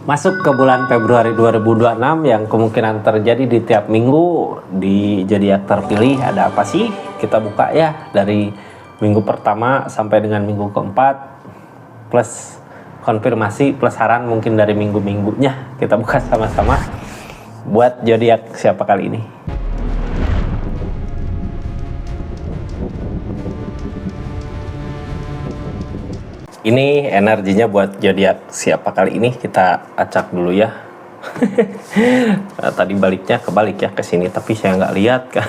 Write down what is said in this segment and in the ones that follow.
Masuk ke bulan Februari 2026 yang kemungkinan terjadi di tiap minggu di zodiak terpilih ada apa sih? Kita buka ya dari minggu pertama sampai dengan minggu keempat plus konfirmasi plus saran mungkin dari minggu-minggunya. Kita buka sama-sama buat zodiak siapa kali ini. Ini energinya buat zodiak siapa kali ini, kita acak dulu ya. Tadi baliknya kebalik ya ke sini, tapi saya nggak lihat kan.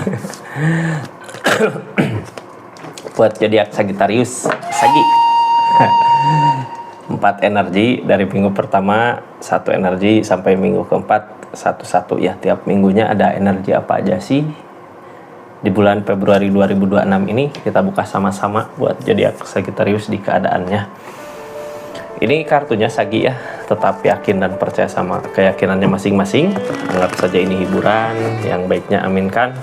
Buat zodiak Sagittarius, Sagi. 4 energi dari minggu pertama, 1 energi sampai minggu keempat, 1-1 ya. Tiap minggunya ada energi apa aja sih? Di bulan Februari 2026 ini kita buka sama-sama buat zodiak Sagittarius di keadaannya. Ini kartunya Sagi ya, tetap yakin dan percaya sama keyakinannya masing-masing. Anggap saja ini hiburan, yang baiknya aminkan,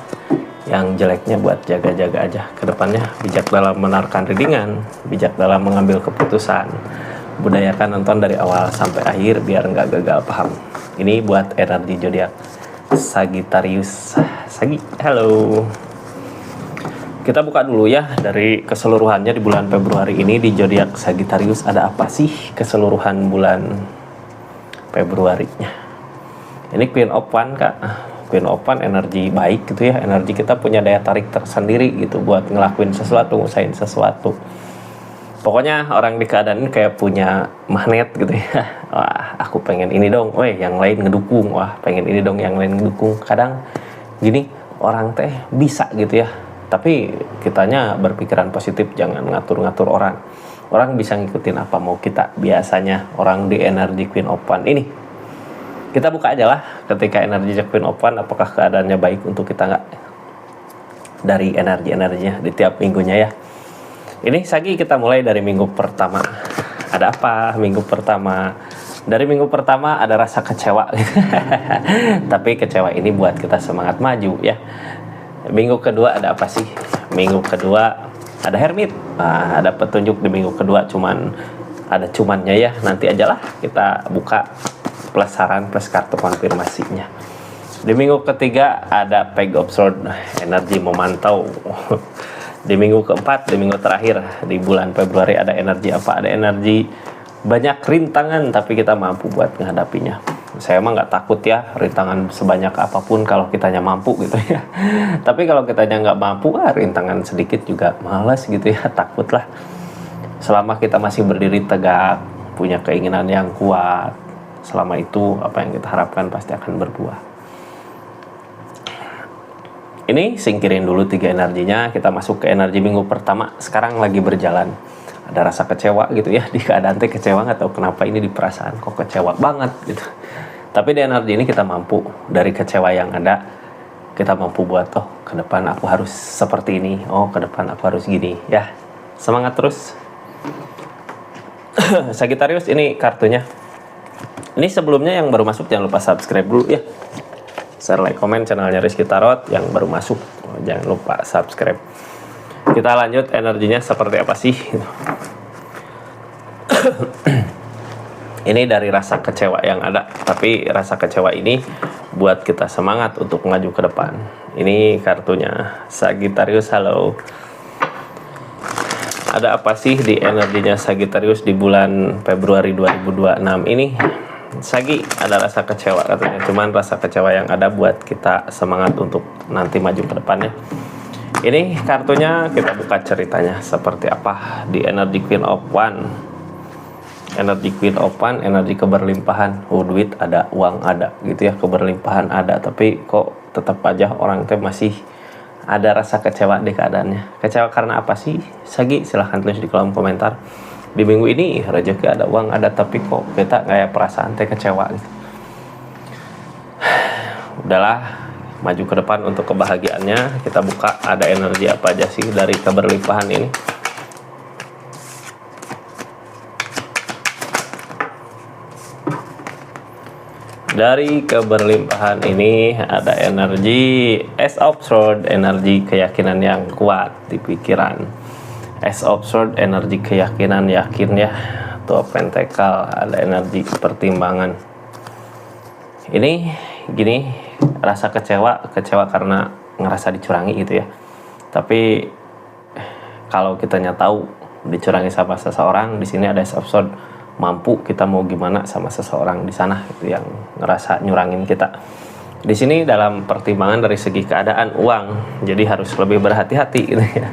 yang jeleknya buat jaga-jaga aja ke depannya. Bijak dalam menarikan readingan, bijak dalam mengambil keputusan. Budayakan nonton dari awal sampai akhir biar nggak gagal paham. Ini buat energi zodiak Sagittarius. Sagi, halo. Kita buka dulu ya dari keseluruhannya di bulan Februari ini di zodiak Sagittarius ada apa sih keseluruhan bulan Februarinya. Ini Queen of Wands Kak. Queen of Wands energi baik gitu ya. Energi kita punya daya tarik tersendiri gitu buat ngelakuin sesuatu, ngusahain sesuatu. Pokoknya orang di keadaan ini kayak punya magnet gitu ya. Wah, aku pengen ini dong. Weh, yang lain ngedukung. Wah, pengen ini dong, yang lain ngedukung. Kadang gini, orang teh bisa gitu ya. Tapi kitanya berpikiran positif, jangan ngatur-ngatur orang. Orang bisa ngikutin apa mau kita. Biasanya orang di energi Queen of Wands ini. Kita buka aja lah ketika energi Queen of Wands apakah keadaannya baik untuk kita nggak. Dari energi-energinya di tiap minggunya ya. Ini Sagi kita mulai dari minggu pertama. Ada apa minggu pertama? Dari minggu pertama ada rasa kecewa. Tapi kecewa ini buat kita semangat maju ya. Minggu kedua ada apa sih? Minggu kedua ada Hermit. Nah, ada petunjuk di minggu kedua, cuman ada cumannya ya. Nanti aja lah kita buka plus saran plus kartu konfirmasinya. Di minggu ketiga ada Page of Swords, energi memantau. Di minggu keempat, di minggu terakhir di bulan Februari ada energi apa? Ada energi banyak rintangan tapi kita mampu buat menghadapinya. Saya emang nggak takut ya rintangan sebanyak apapun kalau kitanya mampu gitu ya. Tapi kalau kitanya nggak mampu, rintangan sedikit juga malas gitu ya, takutlah. Selama kita masih berdiri tegak, punya keinginan yang kuat, selama itu apa yang kita harapkan pasti akan berbuah. Ini singkirin dulu 3 energinya, kita masuk ke energi minggu pertama. Sekarang lagi berjalan. Ada rasa kecewa gitu ya, di keadaan teh kecewa nggak tahu kenapa ini di perasaan kok kecewa banget gitu. Tapi di energi ini kita mampu dari kecewa yang ada, kita mampu buat ke depan aku harus seperti ini, ke depan aku harus gini ya. Semangat terus. Sagittarius ini kartunya. Ini sebelumnya yang baru masuk jangan lupa subscribe dulu ya. Share, like, komen channelnya Rizky Tarot. Yang baru masuk jangan lupa subscribe. Kita lanjut energinya seperti apa sih? Ini dari rasa kecewa yang ada, tapi rasa kecewa ini buat kita semangat untuk maju ke depan. Ini kartunya Sagittarius, halo. Ada apa sih di energinya Sagittarius di bulan Februari 2026 ini? Sagi ada rasa kecewa katanya, cuman rasa kecewa yang ada buat kita semangat untuk nanti maju ke depannya. Ini kartunya kita buka ceritanya seperti apa di energi Queen of Wands. Energi Queen of Wands, energi keberlimpahan. Duit ada, uang ada gitu ya, keberlimpahan ada, tapi kok tetap aja orang teh masih ada rasa kecewa di keadaannya. Kecewa karena apa sih? Sagi silahkan tulis di kolom komentar. Di minggu ini rezeki ada, uang ada, tapi kok kita kayak perasaan teh kecewa gitu. Udahlah, maju ke depan untuk kebahagiaannya. Kita buka ada energi apa aja sih dari keberlimpahan ini. Dari keberlimpahan ini ada energi Ace of Swords, energi keyakinan yang kuat di pikiran. Ace of Swords, energi keyakinan, yakin ya. Tuh Pentacle, ada energi pertimbangan. Ini gini, rasa kecewa karena ngerasa dicurangi gitu ya. Tapi kalau kitanya tahu dicurangi sama seseorang, di sini ada episode mampu, kita mau gimana sama seseorang di sana itu yang ngerasa nyurangin kita. Di sini dalam pertimbangan dari segi keadaan uang, jadi harus lebih berhati-hati gitu ya.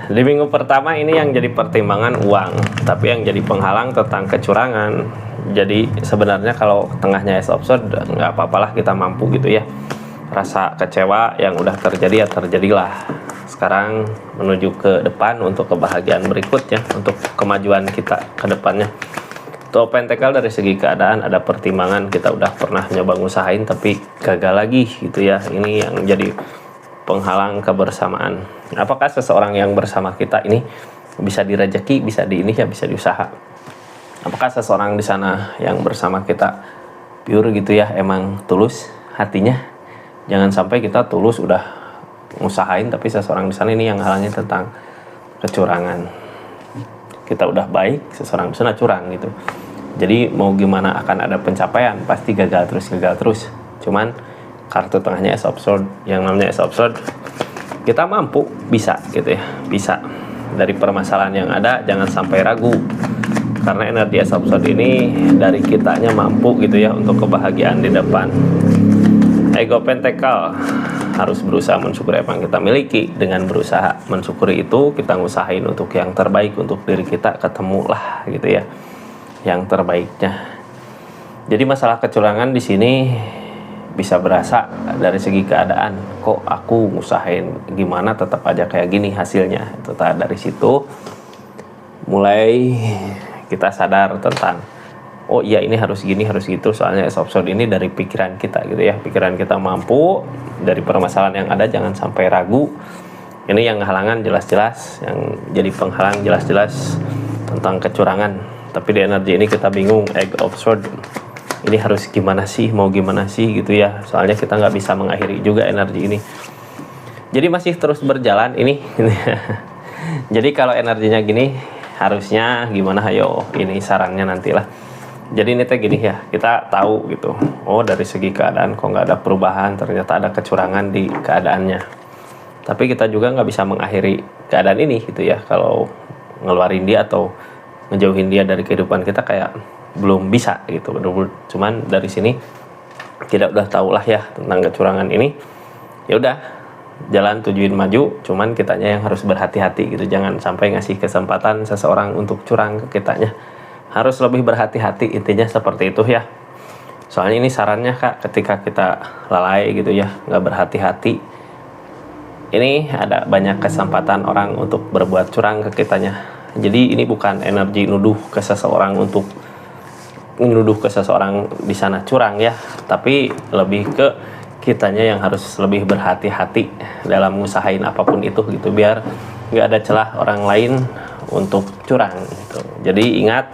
Di minggu pertama ini yang jadi pertimbangan uang, tapi yang jadi penghalang tentang kecurangan. Jadi sebenarnya kalau tengahnya es absurd nggak apa-apalah kita mampu gitu ya. Rasa kecewa yang udah terjadi ya terjadilah. Sekarang menuju ke depan untuk kebahagiaan berikutnya, untuk kemajuan kita ke depannya. Tuh pentakel dari segi keadaan ada pertimbangan, kita udah pernah nyoba ngusahain tapi gagal lagi gitu ya. Ini yang jadi penghalang kebersamaan. Apakah seseorang yang bersama kita ini bisa direjeki, bisa di ini ya, bisa diusaha? Apakah seseorang di sana yang bersama kita pure gitu ya, emang tulus hatinya? Jangan sampai kita tulus udah ngusahain tapi seseorang di sana ini yang halangin tentang kecurangan. Kita udah baik, seseorang di sana curang gitu. Jadi mau gimana akan ada pencapaian, pasti gagal terus. Cuman kartu tengahnya es absurd, yang namanya es absurd, kita mampu, bisa gitu ya, bisa. Dari permasalahan yang ada jangan sampai ragu, karena energi es absurd ini dari kitanya mampu gitu ya untuk kebahagiaan di depan. Ego pentakel harus berusaha mensyukuri apa yang kita miliki. Dengan berusaha mensyukuri itu, kita ngusahain untuk yang terbaik untuk diri kita, ketemulah gitu ya yang terbaiknya. Jadi masalah kecurangan di sini bisa berasa dari segi keadaan, kok aku ngusahain gimana tetap aja kayak gini hasilnya. Itu dari situ mulai kita sadar tentang, oh iya ini harus gini, harus gitu. Soalnya episode ini dari pikiran kita gitu ya. Pikiran kita mampu, dari permasalahan yang ada jangan sampai ragu. Ini yang halangan jelas-jelas, yang jadi penghalang jelas-jelas tentang kecurangan. Tapi di energi ini kita bingung, episode ini harus gimana sih, mau gimana sih gitu ya. Soalnya kita nggak bisa mengakhiri juga energi ini. Jadi masih terus berjalan ini. Jadi kalau energinya gini, harusnya gimana? Ayo, ini sarannya nantilah. Jadi ini teh gini ya, kita tahu gitu. Oh dari segi keadaan kok nggak ada perubahan, ternyata ada kecurangan di keadaannya. Tapi kita juga nggak bisa mengakhiri keadaan ini gitu ya. Kalau ngeluarin dia atau ngejauhin dia dari kehidupan kita kayak belum bisa gitu. Cuman dari sini kita udah tahu lah ya tentang kecurangan ini. Ya udah, jalan tujuin maju, cuman kitanya yang harus berhati-hati gitu. Jangan sampai ngasih kesempatan seseorang untuk curang ke kitanya. Harus lebih berhati-hati, intinya seperti itu ya. Soalnya ini sarannya Kak, ketika kita lalai gitu ya, nggak berhati-hati, ini ada banyak kesempatan orang untuk berbuat curang ke kitanya. Jadi ini bukan energi nuduh ke seseorang untuk menuduh ke seseorang di sana curang ya, tapi lebih ke kitanya yang harus lebih berhati-hati dalam ngusahain apapun itu gitu, biar nggak ada celah orang lain untuk curang gitu. Jadi ingat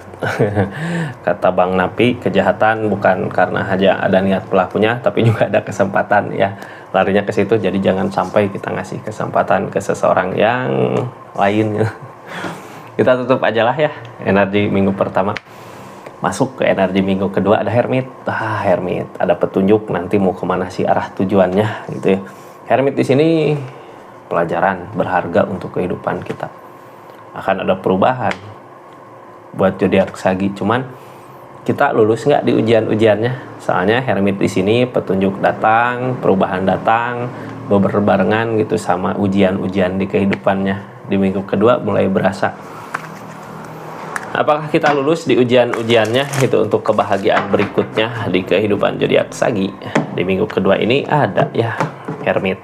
kata Bang Napi, kejahatan bukan karena hanya ada niat pelakunya, tapi juga ada kesempatan ya larinya ke situ. Jadi jangan sampai kita ngasih kesempatan ke seseorang yang lain. Kita tutup aja lah ya energi minggu pertama. Masuk ke energi minggu kedua, ada Hermit. Hermit ada petunjuk nanti mau kemana sih arah tujuannya gitu ya. Hermit di sini pelajaran berharga untuk kehidupan kita. Akan ada perubahan buat zodiak Sagi. Cuman kita lulus nggak di ujian-ujiannya? Soalnya Hermit di sini petunjuk datang, perubahan datang, berbarengan gitu sama ujian-ujian di kehidupannya. Di minggu kedua mulai berasa. Apakah kita lulus di ujian-ujiannya itu untuk kebahagiaan berikutnya di kehidupan zodiak Sagi? Di minggu kedua ini ada ya Hermit.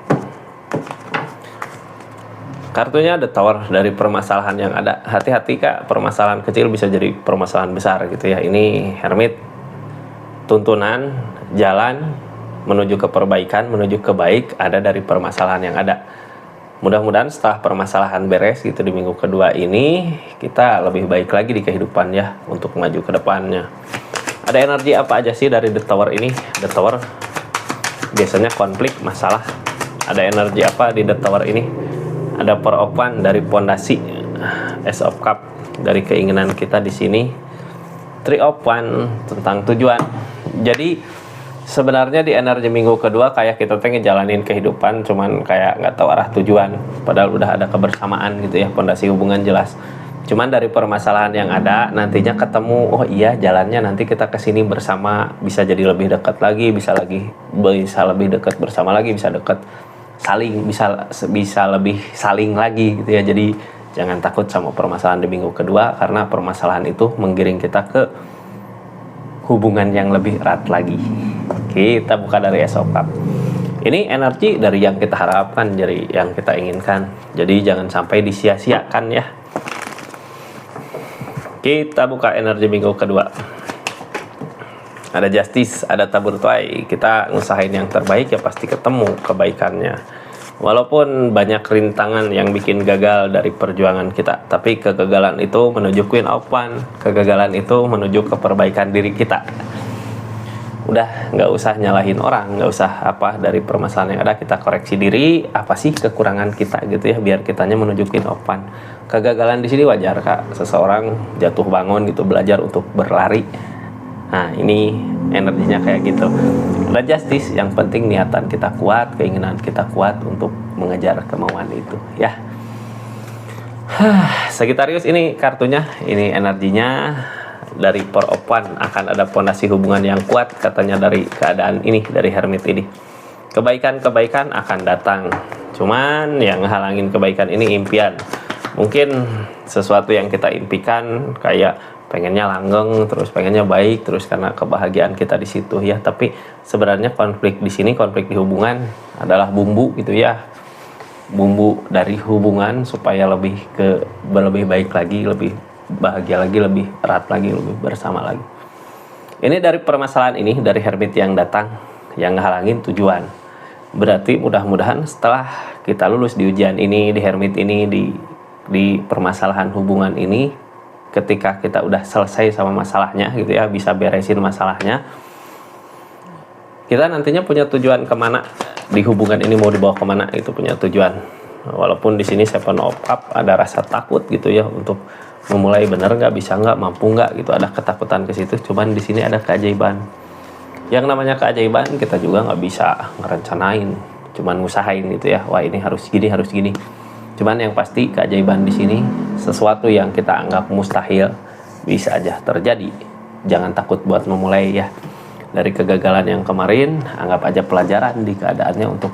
Kartunya The Tower, dari permasalahan yang ada. Hati-hati Kak, permasalahan kecil bisa jadi permasalahan besar gitu ya. Ini Hermit, tuntunan, jalan menuju ke perbaikan, menuju ke baik, ada dari permasalahan yang ada. Mudah-mudahan setelah permasalahan beres gitu di minggu kedua ini, kita lebih baik lagi di kehidupan ya, untuk maju ke depannya. Ada energi apa aja sih dari The Tower ini? The Tower biasanya konflik, masalah. Ada energi apa di The Tower ini? Ada Four of Wands dari pondasi, Ace of Cup dari keinginan kita di sini, Three of Wands tentang tujuan. Jadi sebenarnya di energi minggu kedua kayak kita ngejalanin kehidupan cuman kayak nggak tahu arah tujuan, padahal udah ada kebersamaan gitu ya, pondasi hubungan jelas. Cuman dari permasalahan yang ada nantinya ketemu, oh iya jalannya nanti kita kesini bersama, bisa jadi lebih dekat lagi, bisa lebih dekat bersama lagi, bisa dekat saling, bisa lebih saling lagi gitu ya. Jadi jangan takut sama permasalahan di minggu kedua, karena permasalahan itu menggiring kita ke hubungan yang lebih erat lagi. Kita buka dari Ace of Cups. Ini energi dari yang kita harapkan, dari yang kita inginkan. Jadi jangan sampai disia-siakan ya. Kita buka energi minggu kedua. Ada Justice, ada tabur tuai. Kita ngusahain yang terbaik ya pasti ketemu kebaikannya. Walaupun banyak rintangan yang bikin gagal dari perjuangan kita, tapi kegagalan itu menuju Queen of Wands. Kegagalan itu menuju ke perbaikan diri kita. Udah nggak usah nyalahin orang, nggak usah apa, dari permasalahan yang ada kita koreksi diri, apa sih kekurangan kita gitu ya, biar kitanya menuju Queen of Wands. Kegagalan di sini wajar kak, seseorang jatuh bangun gitu, belajar untuk berlari. Nah ini energinya kayak gitu. Ada Justice, yang penting niatan kita kuat, keinginan kita kuat untuk mengejar kemauan itu ya. Sagittarius ini kartunya, ini energinya dari Four of Wands, akan ada pondasi hubungan yang kuat katanya dari keadaan ini, dari Hermit ini. Kebaikan-kebaikan akan datang, cuman yang halangin kebaikan ini impian. Mungkin sesuatu yang kita impikan kayak pengennya langgeng, terus pengennya baik, terus karena kebahagiaan kita di situ ya. Tapi sebenarnya konflik di sini, konflik di hubungan adalah bumbu gitu ya, bumbu dari hubungan supaya lebih baik lagi, lebih bahagia lagi, lebih erat lagi, lebih bersama lagi. Ini dari permasalahan ini, dari Hermit yang datang, yang ngehalangin tujuan. Berarti mudah-mudahan setelah kita lulus di ujian ini, di Hermit ini, di permasalahan hubungan ini, ketika kita udah selesai sama masalahnya gitu ya, bisa beresin masalahnya, kita nantinya punya tujuan kemana di hubungan ini, mau dibawa kemana, itu punya tujuan. Walaupun di sini Seven of Cups ada rasa takut gitu ya, untuk memulai, bener nggak, bisa nggak, mampu nggak gitu, ada ketakutan ke situ. Cuman di sini ada keajaiban. Yang namanya keajaiban kita juga nggak bisa ngerencanain, cuman ngusahain gitu ya, wah ini harus gini, harus gini. Cuman yang pasti keajaiban di sini, sesuatu yang kita anggap mustahil bisa aja terjadi. Jangan takut buat memulai ya. Dari kegagalan yang kemarin, anggap aja pelajaran di keadaannya untuk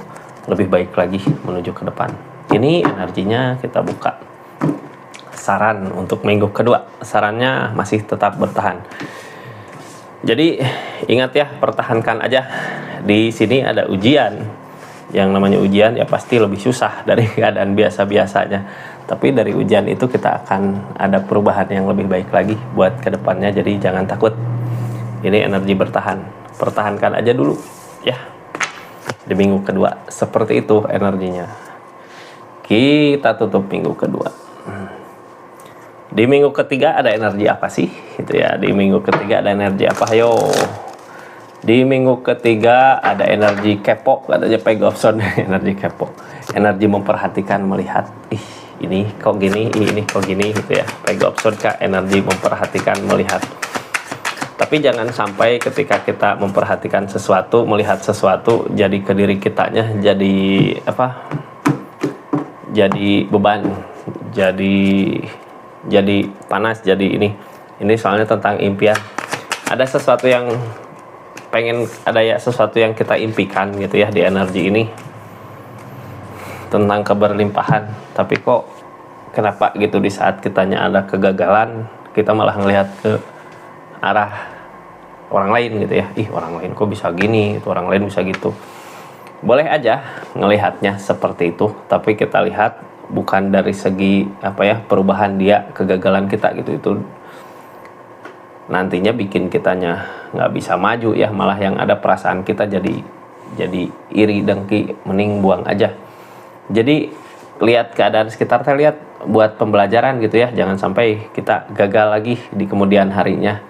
lebih baik lagi menuju ke depan. Ini energinya kita buka. Saran untuk minggu kedua, sarannya masih tetap bertahan. Jadi ingat ya, pertahankan aja. Di sini ada ujian. Yang namanya ujian ya pasti lebih susah dari keadaan biasa-biasanya. Tapi dari ujian itu kita akan ada perubahan yang lebih baik lagi buat kedepannya. Jadi jangan takut. Ini energi bertahan. Pertahankan aja dulu ya. Di minggu kedua seperti itu energinya. Kita tutup minggu kedua. Di minggu ketiga ada energi apa sih? Gitu ya. Di minggu ketiga ada energi apa? Ayo. Di minggu ketiga ada energi kepo, katanya Peg Option. Energi kepo, energi memperhatikan, melihat, ini kok gini, ini kok gini gitu ya. Peg Option kak, energi memperhatikan, melihat. Tapi jangan sampai ketika kita memperhatikan sesuatu, melihat sesuatu, jadi ke diri kitanya jadi apa? Jadi beban, jadi panas, jadi ini soalnya tentang impian. Ada sesuatu yang sesuatu yang kita impikan gitu ya di energi ini, tentang keberlimpahan. Tapi kok kenapa gitu di saat kitanya ada kegagalan, kita malah ngelihat ke arah orang lain gitu ya. Orang lain kok bisa gini, itu orang lain bisa gitu. Boleh aja ngelihatnya seperti itu, tapi kita lihat bukan dari segi perubahan dia, kegagalan kita gitu. Itu nantinya bikin kitanya nggak bisa maju ya, malah yang ada perasaan kita jadi iri, dengki, mending buang aja. Jadi lihat keadaan sekitar, lihat buat pembelajaran gitu ya, jangan sampai kita gagal lagi di kemudian harinya.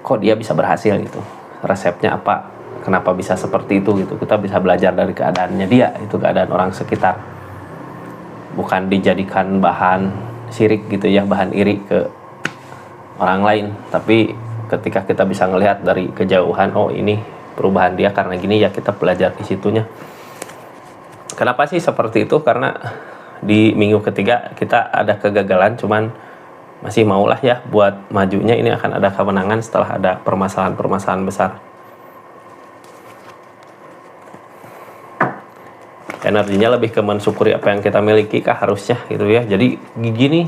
Kok dia bisa berhasil gitu, resepnya apa, kenapa bisa seperti itu gitu. Kita bisa belajar dari keadaannya dia, itu keadaan orang sekitar, bukan dijadikan bahan sirik gitu ya, bahan iri ke orang lain. Tapi ketika kita bisa ngelihat dari kejauhan, oh ini perubahan dia karena gini, ya kita belajar di situnya. Kenapa sih seperti itu? Karena di minggu ketiga kita ada kegagalan, cuman masih maulah ya buat majunya. Ini akan ada kemenangan setelah ada permasalahan-permasalahan besar. Energinya lebih ke mensyukuri apa yang kita miliki kah harusnya gitu ya. Jadi gini,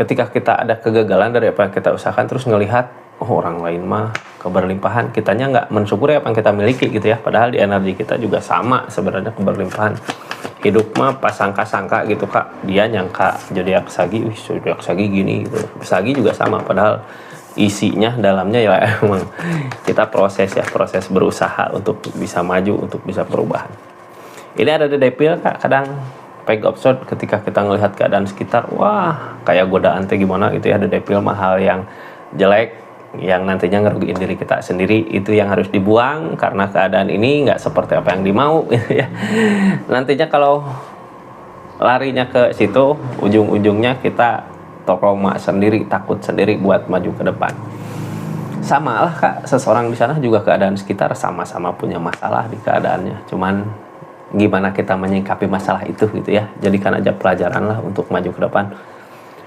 ketika kita ada kegagalan dari apa yang kita usahakan, terus ngelihat oh orang lain mah keberlimpahan, kitanya nggak mensyukuri apa yang kita miliki gitu ya. Padahal di energi kita juga sama sebenarnya keberlimpahan. Hidup mah pas sangka-sangka gitu kak, dia nyangka zodiak Sagi, zodiak Sagi gini gitu. Sagi juga sama, padahal isinya dalamnya ya emang kita proses berusaha untuk bisa maju, untuk bisa perubahan. Ini ada di Devil kak, kadang peg episode ketika kita ngelihat keadaan sekitar, wah kayak godaan teh gimana gitu ya. Ada Devil mah hal yang jelek yang nantinya ngerugiin diri kita sendiri, itu yang harus dibuang karena keadaan ini nggak seperti apa yang dimau gitu ya. Nantinya kalau larinya ke situ, ujung-ujungnya kita trauma sendiri, takut sendiri buat maju ke depan. Sama lah kak, seseorang di sana juga keadaan sekitar sama-sama punya masalah di keadaannya, cuman gimana kita menyikapi masalah itu gitu ya. Jadikan aja pelajaran lah untuk maju ke depan.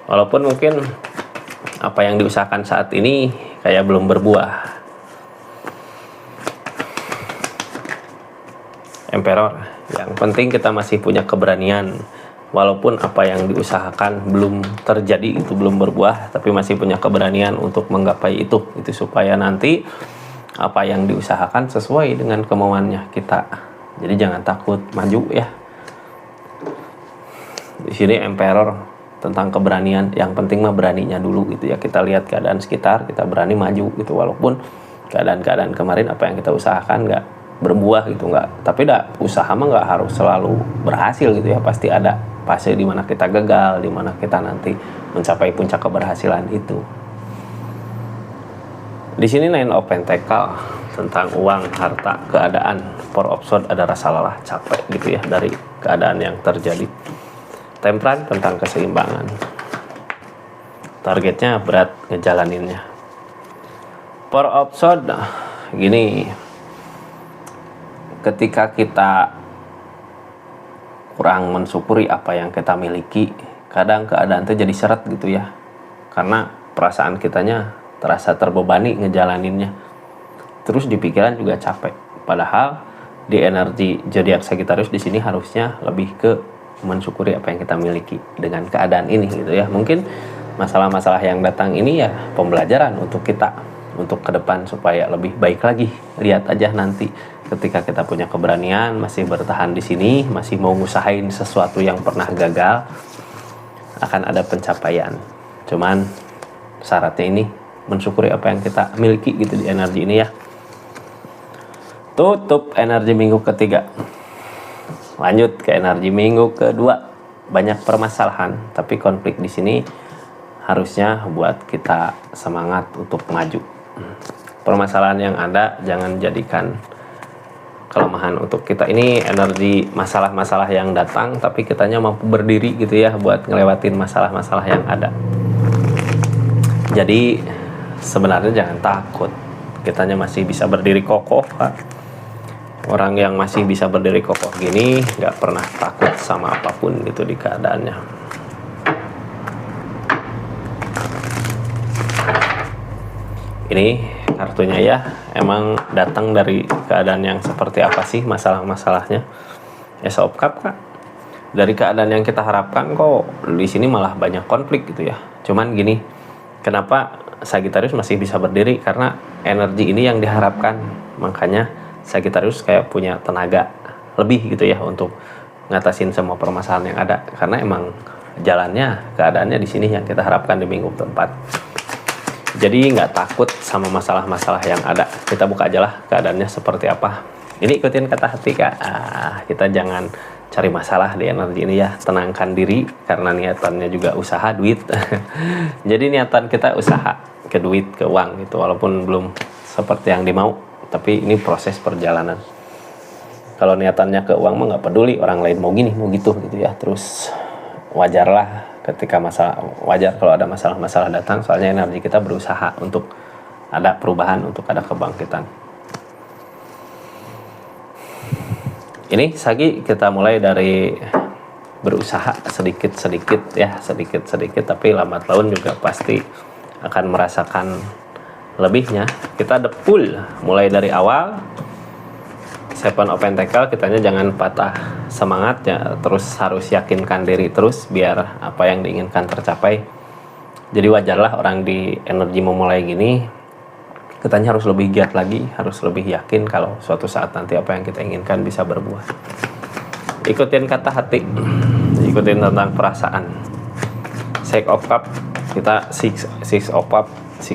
Walaupun mungkin apa yang diusahakan saat ini kayak belum berbuah. Emperor, yang penting kita masih punya keberanian. Walaupun apa yang diusahakan belum terjadi, itu belum berbuah, tapi masih punya keberanian untuk menggapai itu supaya nanti apa yang diusahakan sesuai dengan kemauannya kita. Jadi jangan takut maju ya. Di sini Emperor tentang keberanian, yang penting mah beraninya dulu gitu ya. Kita lihat keadaan sekitar, kita berani maju gitu, walaupun keadaan-keadaan kemarin apa yang kita usahakan nggak berbuah gitu, nggak. Tapi usaha mah nggak harus selalu berhasil gitu ya. Pasti ada fase di mana kita gagal, di mana kita nanti mencapai puncak keberhasilan itu. Di sini Nine of Pentacle tentang uang, harta, keadaan. Four of Swords ada rasa lelah, capek gitu ya dari keadaan yang terjadi. Temperance tentang keseimbangan. Targetnya berat ngejalaninnya. Four of Swords gini, ketika kita kurang mensyukuri apa yang kita miliki, kadang keadaan itu jadi seret gitu ya, karena perasaan kitanya terasa terbebani ngejalaninnya. Terus di pikiran juga capek. Padahal di energi zodiak Sagittarius di sini harusnya lebih ke mensyukuri apa yang kita miliki dengan keadaan ini gitu ya. Mungkin masalah-masalah yang datang ini ya pembelajaran untuk kita, untuk ke depan supaya lebih baik lagi. Lihat aja nanti ketika kita punya keberanian, masih bertahan di sini, masih mau ngusahain sesuatu yang pernah gagal, akan ada pencapaian. Cuman syaratnya ini mensyukuri apa yang kita miliki gitu di energi ini ya. Tutup energi minggu ketiga. Lanjut ke energi minggu kedua. Banyak permasalahan, tapi konflik di sini harusnya buat kita semangat untuk maju. Permasalahan yang ada jangan jadikan kelemahan untuk kita. Ini energi masalah-masalah yang datang, tapi kitanya mampu berdiri gitu ya buat ngelewatin masalah-masalah yang ada. Jadi sebenarnya jangan takut, kitanya masih bisa berdiri kokoh Pak. Orang yang masih bisa berdiri kokoh gini gak pernah takut sama apapun gitu di keadaannya. Ini kartunya ya, emang datang dari keadaan yang seperti apa sih masalah-masalahnya. Ace of Cups Kak, dari keadaan yang kita harapkan kok di sini malah banyak konflik gitu ya. Cuman gini, kenapa Sagittarius masih bisa berdiri? Karena energi ini yang diharapkan. Makanya Sagittarius kayak punya tenaga lebih gitu ya untuk ngatasin semua permasalahan yang ada, karena emang jalannya, keadaannya di sini yang kita harapkan di minggu keempat. Jadi nggak takut sama masalah-masalah yang ada. Kita buka aja lah keadaannya seperti apa. Ini ikutin kata hati Kak. Kita jangan cari masalah di energi ini ya. Tenangkan diri karena niatannya juga usaha duit. Jadi niatan kita usaha ke duit, ke uang gitu, walaupun belum seperti yang dimau. Tapi ini proses perjalanan. Kalau niatannya ke uang mah nggak peduli orang lain mau gini mau gitu ya. Terus wajarlah ketika masalah, wajar kalau ada masalah-masalah datang, soalnya energi kita berusaha untuk ada perubahan, untuk ada kebangkitan. Ini Sagi kita mulai dari berusaha sedikit-sedikit ya, sedikit-sedikit, tapi lambat laun juga pasti akan merasakan lebihnya. Kita the full mulai dari awal. Seven Open Tackle, kitanya jangan patah semangat ya, terus harus yakinkan diri terus biar apa yang diinginkan tercapai. Jadi wajarlah orang di energi memulai gini, kitanya harus lebih giat lagi, harus lebih yakin kalau suatu saat nanti apa yang kita inginkan bisa berbuah. Ikutin kata hati, ikutin tentang perasaan. Six of Cup, kita six of Cup,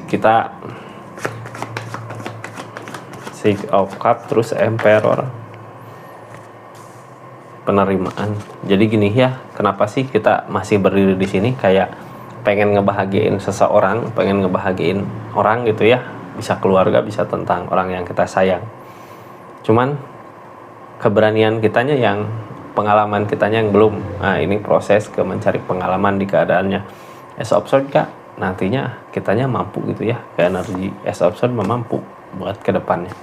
kita Six of Cup, terus Emperor, penerimaan. Jadi gini ya, kenapa sih kita masih berdiri di sini kayak pengen ngebahagiain seseorang, pengen ngebahagiain orang gitu ya, bisa keluarga, bisa tentang orang yang kita sayang. Cuman keberanian kitanya yang, pengalaman kitanya yang belum. Nah, ini proses ke mencari pengalaman di keadaannya. As of Swords Kak, nantinya kitanya mampu gitu ya, ke energi As of Swords mampu buat ke depannya.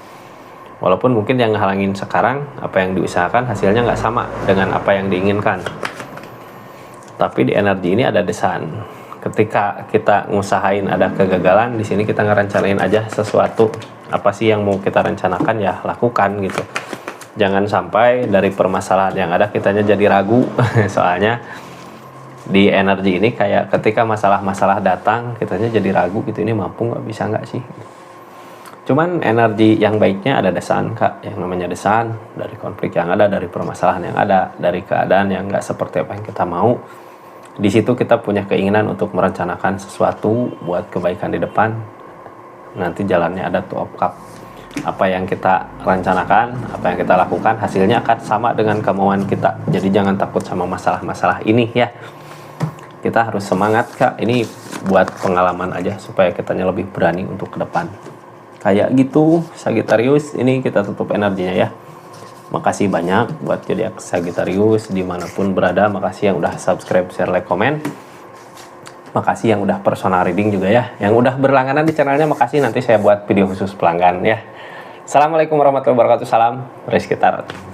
Walaupun mungkin yang ngehalangin sekarang, apa yang diusahakan hasilnya nggak sama dengan apa yang diinginkan. Tapi di energi ini ada desain. Ketika kita ngusahain ada kegagalan, di sini kita ngerencanain aja sesuatu. Apa sih yang mau kita rencanakan, ya lakukan gitu. Jangan sampai dari permasalahan yang ada kitanya jadi ragu. Soalnya di energi ini kayak ketika masalah-masalah datang, kitanya jadi ragu gitu, ini mampu nggak, bisa nggak sih. Cuman energi yang baiknya ada desain Kak, yang namanya desain dari konflik yang ada, dari permasalahan yang ada, dari keadaan yang nggak seperti apa yang kita mau. Di situ kita punya keinginan untuk merencanakan sesuatu buat kebaikan di depan. Nanti jalannya ada Two of Cup. Apa yang kita rencanakan, apa yang kita lakukan, hasilnya akan sama dengan kemauan kita. Jadi jangan takut sama masalah-masalah ini ya. Kita harus semangat Kak, ini buat pengalaman aja supaya kitanya lebih berani untuk ke depan. Kayak gitu Sagittarius, ini kita tutup energinya ya. Makasih banyak buat zodiak Sagittarius dimanapun berada. Makasih yang udah subscribe, share, like, komen. Makasih yang udah personal reading juga ya. Yang udah berlangganan di channelnya, makasih. Nanti saya buat video khusus pelanggan ya. Assalamualaikum warahmatullahi wabarakatuh. Salam Rizky Tarot.